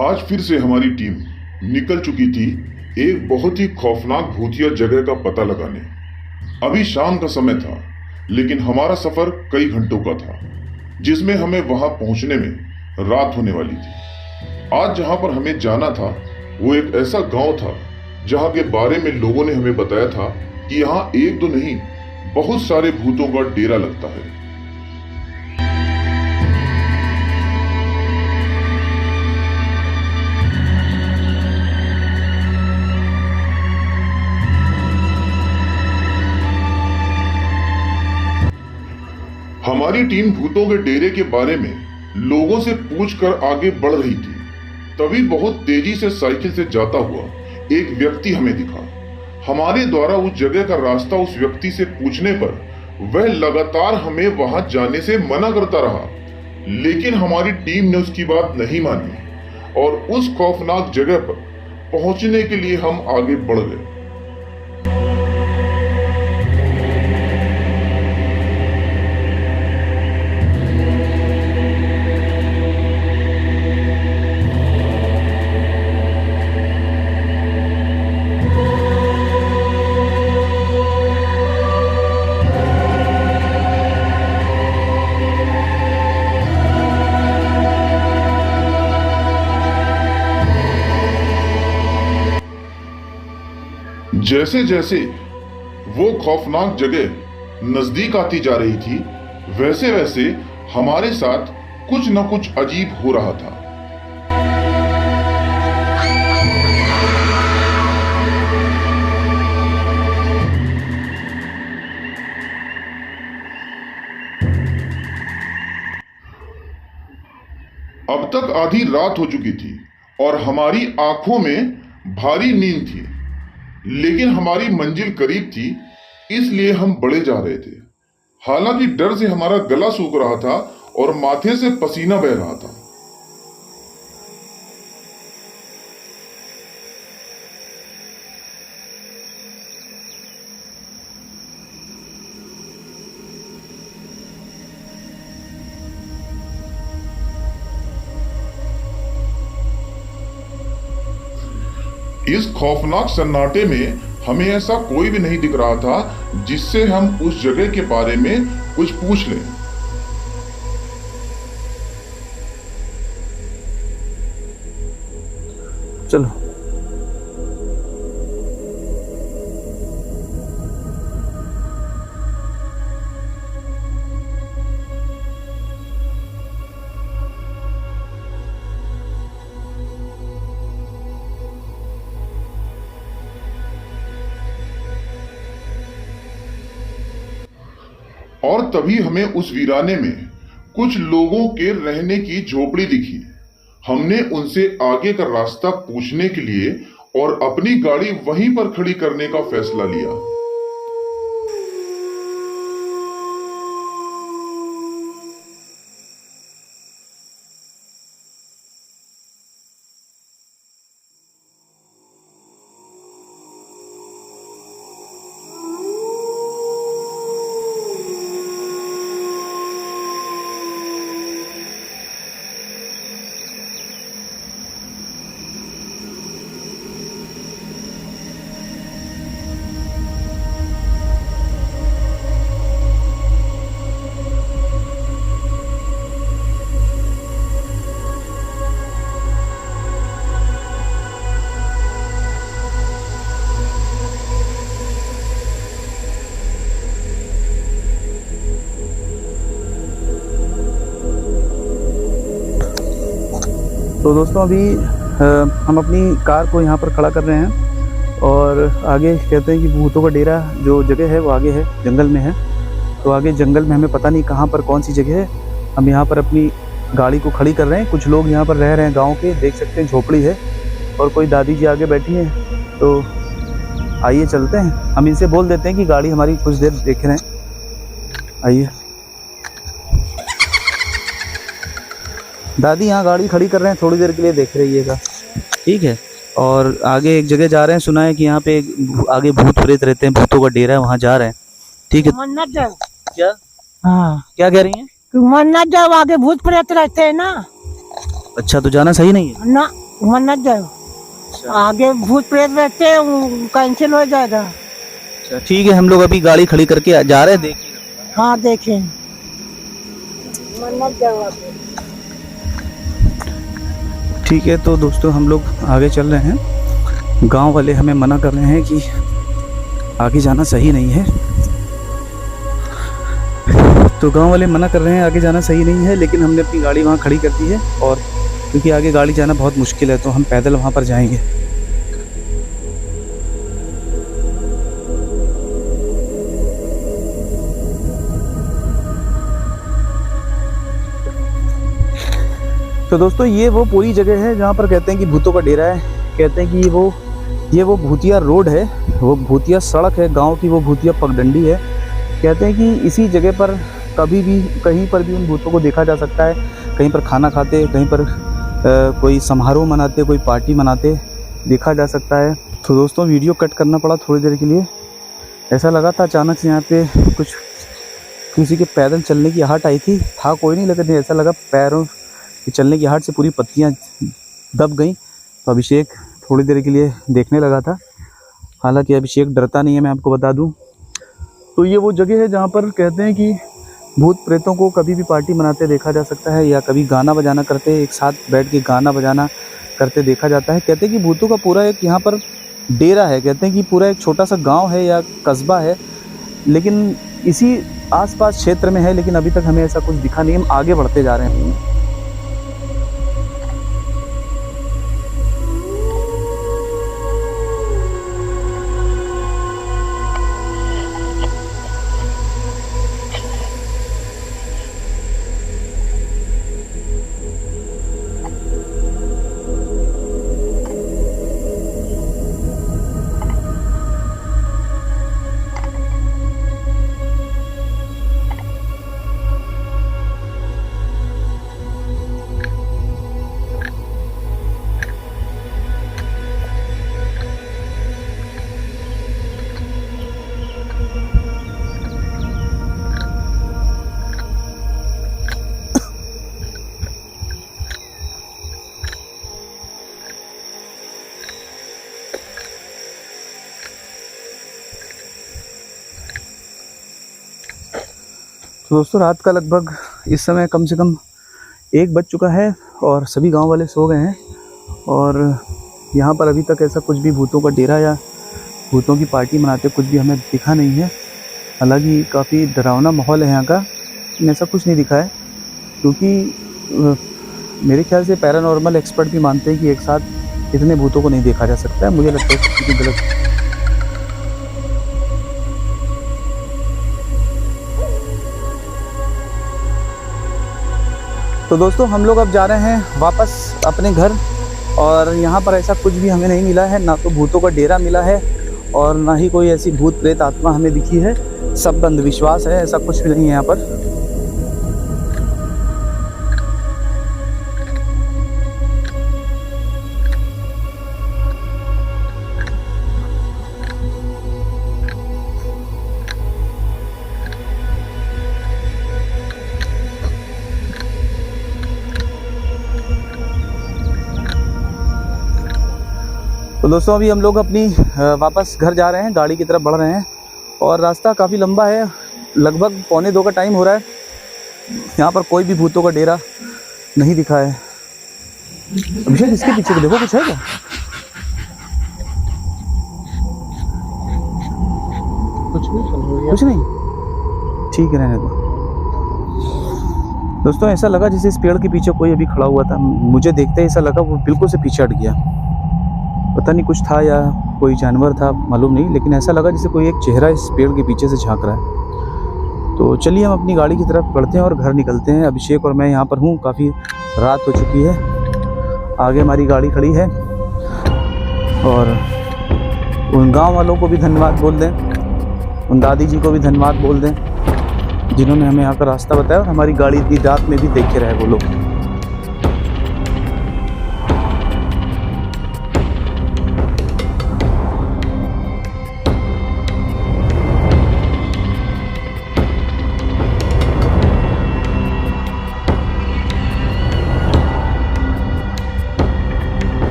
आज फिर से हमारी टीम निकल चुकी थी एक बहुत ही खौफनाक भूतिया जगह का पता लगाने। अभी शाम का समय था, लेकिन हमारा सफर कई घंटों का था, जिसमें हमें वहां पहुंचने में रात होने वाली थी। आज जहां पर हमें जाना था वो एक ऐसा गांव था जहां के बारे में लोगों ने हमें बताया था कि यहाँ एक दो नहीं, बहुत सारे भूतों का डेरा लगता है। हमारी टीम भूतों के डेरे के बारे में लोगों से पूछकर आगे बढ़ रही थी। तभी बहुत तेजी से साइकिल से जाता हुआ एक व्यक्ति हमें दिखा। हमारे द्वारा उस जगह का रास्ता उस व्यक्ति से पूछने पर वह लगातार हमें वहां जाने से मना करता रहा, लेकिन हमारी टीम ने उसकी बात नहीं मानी और उस खौफनाक जगह पर पहुंचने के लिए हम आगे बढ़ गए। जैसे जैसे वो खौफनाक जगह नजदीक आती जा रही थी, वैसे वैसे हमारे साथ कुछ न कुछ अजीब हो रहा था। अब तक आधी रात हो चुकी थी और हमारी आंखों में भारी नींद थी, लेकिन हमारी मंजिल करीब थी, इसलिए हम बढ़े जा रहे थे। हालांकि डर से हमारा गला सूख रहा था और माथे से पसीना बह रहा था। इस खौफनाक सन्नाटे में हमें ऐसा कोई भी नहीं दिख रहा था जिससे हम उस जगह के बारे में कुछ पूछ लें। चलो और तभी हमें उस वीराने में कुछ लोगों के रहने की झोपड़ी दिखी। हमने उनसे आगे का रास्ता पूछने के लिए और अपनी गाड़ी वहीं पर खड़ी करने का फैसला लिया। तो दोस्तों अभी हम अपनी कार को यहाँ पर खड़ा कर रहे हैं और आगे कहते हैं कि भूतों का डेरा जो जगह है वो आगे है, जंगल में है। तो आगे जंगल में हमें पता नहीं कहाँ पर कौन सी जगह है। हम यहाँ पर अपनी गाड़ी को खड़ी कर रहे हैं। कुछ लोग यहाँ पर रह रहे हैं गांव के, देख सकते हैं झोपड़ी है और कोई दादी जी आगे बैठी हैं। तो आइए चलते हैं, हम इनसे बोल देते हैं कि गाड़ी हमारी कुछ देर देख रहे हैं। आइए दादी, यहाँ गाड़ी खड़ी कर रहे हैं, थोड़ी देर के लिए देख रहिएगा, ठीक है। और आगे एक जगह जा रहे हैं, सुना है कि यहाँ पे आगे भूत प्रेत रहते हैं, भूतों का डेरा है, वहाँ जा रहे हैं, ठीक है। मन्नत जाओ। क्या? हाँ, क्या कह रही हैं? मन्नत जाओ, आगे भूत प्रेत रहते हैं ना। अच्छा, तो जाना सही नहीं है। ना वहाँ मत जाओ, आगे भूत प्रेत रहते हैं, वो कैंसिल हो जाएगा। अच्छा ठीक है, हम लोग अभी गाड़ी खड़ी करके जा रहे हैं, देखिए। हाँ देखें, मत जाओ आगे। ठीक है, तो दोस्तों हम लोग आगे चल रहे हैं। गांव वाले हमें मना कर रहे हैं कि आगे जाना सही नहीं है। तो गांव वाले मना कर रहे हैं, आगे जाना सही नहीं है, लेकिन हमने अपनी गाड़ी वहाँ खड़ी कर दी है। और क्योंकि आगे गाड़ी जाना बहुत मुश्किल है, तो हम पैदल वहाँ पर जाएंगे। तो दोस्तों ये वो पूरी जगह है जहाँ पर कहते हैं कि भूतों का डेरा है। कहते हैं कि ये वो भूतिया रोड है, वो भूतिया सड़क है गांव की, वो भूतिया पगडंडी है। कहते हैं कि इसी जगह पर कभी भी कहीं पर भी उन भूतों को देखा जा सकता है। कहीं पर खाना खाते, कहीं पर कोई समारोह मनाते, कोई पार्टी मनाते देखा जा सकता है। तो दोस्तों वीडियो कट करना पड़ा थोड़ी देर के लिए। ऐसा लगा था अचानक से यहाँ पे कुछ किसी के पैदल चलने की आहट आई थी। था कोई नहीं, लेकिन ऐसा लगा पैरों कि चलने की आहट से पूरी पत्तियां दब गईं। तो अभिषेक थोड़ी देर के लिए देखने लगा था। हालांकि अभिषेक डरता नहीं है, मैं आपको बता दूं। तो ये वो जगह है जहाँ पर कहते हैं कि भूत प्रेतों को कभी भी पार्टी मनाते देखा जा सकता है, या कभी गाना बजाना करते, एक साथ बैठ के गाना बजाना करते देखा जाता है। कहते हैं कि भूतों का पूरा एक यहाँ पर डेरा है। कहते हैं कि पूरा एक छोटा सा गाँव है या कस्बा है, लेकिन इसी आसपास क्षेत्र में है, लेकिन अभी तक हमें ऐसा कुछ दिखा नहीं। हम आगे बढ़ते जा रहे हैं। तो दोस्तों रात का लगभग इस समय कम से कम 1 बज चुका है और सभी गांव वाले सो गए हैं। और यहाँ पर अभी तक ऐसा कुछ भी भूतों का डेरा या भूतों की पार्टी मनाते कुछ भी हमें दिखा नहीं है। हालांकि काफ़ी डरावना माहौल है यहाँ का, लेकिन ऐसा कुछ नहीं दिखा है। क्योंकि मेरे ख्याल से पैरानॉर्मल एक्सपर्ट भी मानते हैं कि एक साथ इतने भूतों को नहीं देखा जा सकता है। मुझे लगता है कि कुछ गलत। तो दोस्तों हम लोग अब जा रहे हैं वापस अपने घर। और यहाँ पर ऐसा कुछ भी हमें नहीं मिला है, ना तो भूतों का डेरा मिला है और ना ही कोई ऐसी भूत प्रेत आत्मा हमें दिखी है। सब अंधविश्वास है, ऐसा कुछ भी नहीं है यहाँ पर। तो दोस्तों अभी हम लोग अपनी वापस घर जा रहे हैं, गाड़ी की तरफ बढ़ रहे हैं। और रास्ता काफ़ी लंबा है, लगभग 1:45 का टाइम हो रहा है। यहाँ पर कोई भी भूतों का डेरा नहीं दिखा है। अभिषेक इसके पीछे को देखो, कुछ है क्या? कुछ नहीं, ठीक है, रहने दो। दोस्तों ऐसा लगा जैसे इस पेड़ के पीछे कोई अभी खड़ा हुआ था। मुझे देखते ही ऐसा लगा वो बिल्कुल से पीछे हट गया। पता नहीं कुछ था या कोई जानवर था, मालूम नहीं, लेकिन ऐसा लगा जैसे कोई एक चेहरा इस पेड़ के पीछे से झांक रहा है। तो चलिए हम अपनी गाड़ी की तरफ बढ़ते हैं और घर निकलते हैं। अभिषेक और मैं यहाँ पर हूँ, काफ़ी रात हो चुकी है। आगे हमारी गाड़ी खड़ी है। और उन गांव वालों को भी धन्यवाद बोल दें, उन दादी जी को भी धन्यवाद बोल दें जिन्होंने हमें यहाँ का रास्ता बताया और हमारी गाड़ी इतनी रात में भी देखे रहे वो लोग।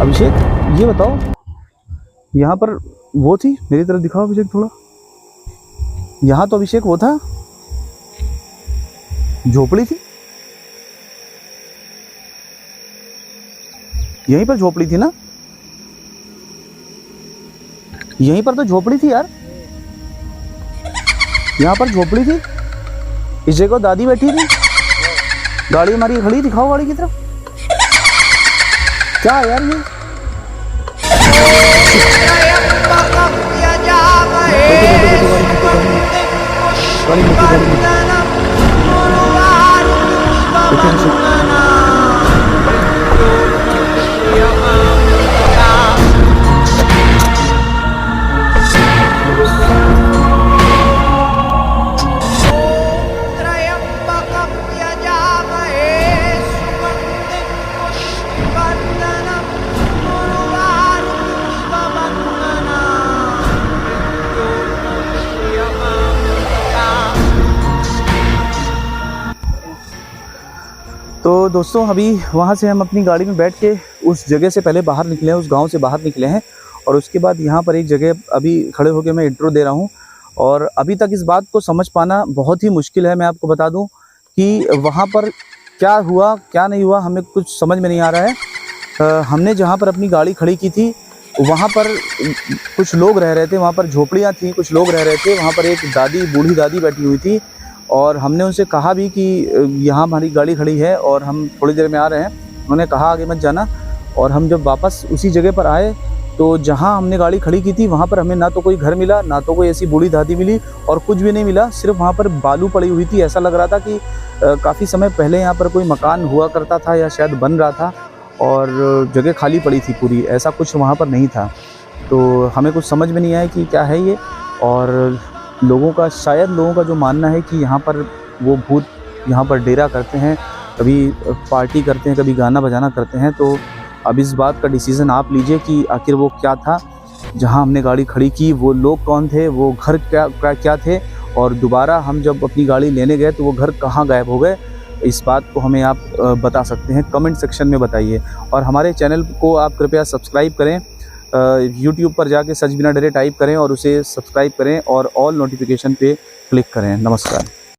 अभिषेक ये बताओ, यहाँ पर वो थी, मेरी तरफ दिखाओ अभिषेक थोड़ा, यहाँ तो अभिषेक वो था, झोपड़ी थी, यहीं पर झोपड़ी थी ना, यहीं पर तो झोपड़ी थी यार, यहाँ पर झोपड़ी थी, इस जगह दादी बैठी थी, गाड़ी हमारी खड़ी, दिखाओ गाड़ी की तरफ, क्या है यार ये? तो दोस्तों अभी वहाँ से हम अपनी गाड़ी में बैठ के उस जगह से पहले बाहर निकले हैं, उस गांव से बाहर निकले हैं, और उसके बाद यहाँ पर एक जगह अभी खड़े होकर मैं इंट्रो दे रहा हूँ। और अभी तक इस बात को समझ पाना बहुत ही मुश्किल है। मैं आपको बता दूँ कि वहाँ पर क्या हुआ क्या नहीं हुआ हमें कुछ समझ में नहीं आ रहा है। हमने जहाँ पर अपनी गाड़ी खड़ी की थी वहाँ पर कुछ लोग रह रहे थे, वहाँ पर झोपड़ियाँ थी, कुछ लोग रह रहे थे, वहाँ पर एक दादी, बूढ़ी दादी बैठी हुई थी, और हमने उनसे कहा भी कि यहाँ हमारी गाड़ी खड़ी है और हम थोड़ी देर में आ रहे हैं। उन्होंने कहा आगे मत जाना। और हम जब वापस उसी जगह पर आए तो जहाँ हमने गाड़ी खड़ी की थी वहाँ पर हमें ना तो कोई घर मिला, ना तो कोई ऐसी बूढ़ी दादी मिली, और कुछ भी नहीं मिला। सिर्फ वहाँ पर बालू पड़ी हुई थी। ऐसा लग रहा था कि काफ़ी समय पहले यहाँ पर कोई मकान हुआ करता था या शायद बन रहा था और जगह खाली पड़ी थी पूरी, ऐसा कुछ वहाँ पर नहीं था। तो हमें कुछ समझ में नहीं आया कि क्या है ये। और लोगों का जो मानना है कि यहाँ पर वो भूत यहाँ पर डेरा करते हैं, कभी पार्टी करते हैं, कभी गाना बजाना करते हैं। तो अब इस बात का डिसीज़न आप लीजिए कि आखिर वो क्या था, जहाँ हमने गाड़ी खड़ी की वो लोग कौन थे, वो घर क्या थे, और दोबारा हम जब अपनी गाड़ी लेने गए तो वो घर कहाँ गायब हो गए। इस बात को हमें आप बता सकते हैं, कमेंट सेक्शन में बताइए। और हमारे चैनल को आप कृपया सब्सक्राइब करें, यूट्यूब पर जाके सच बिना डरे टाइप करें और उसे सब्सक्राइब करें और ऑल नोटिफिकेशन पे क्लिक करें। नमस्कार।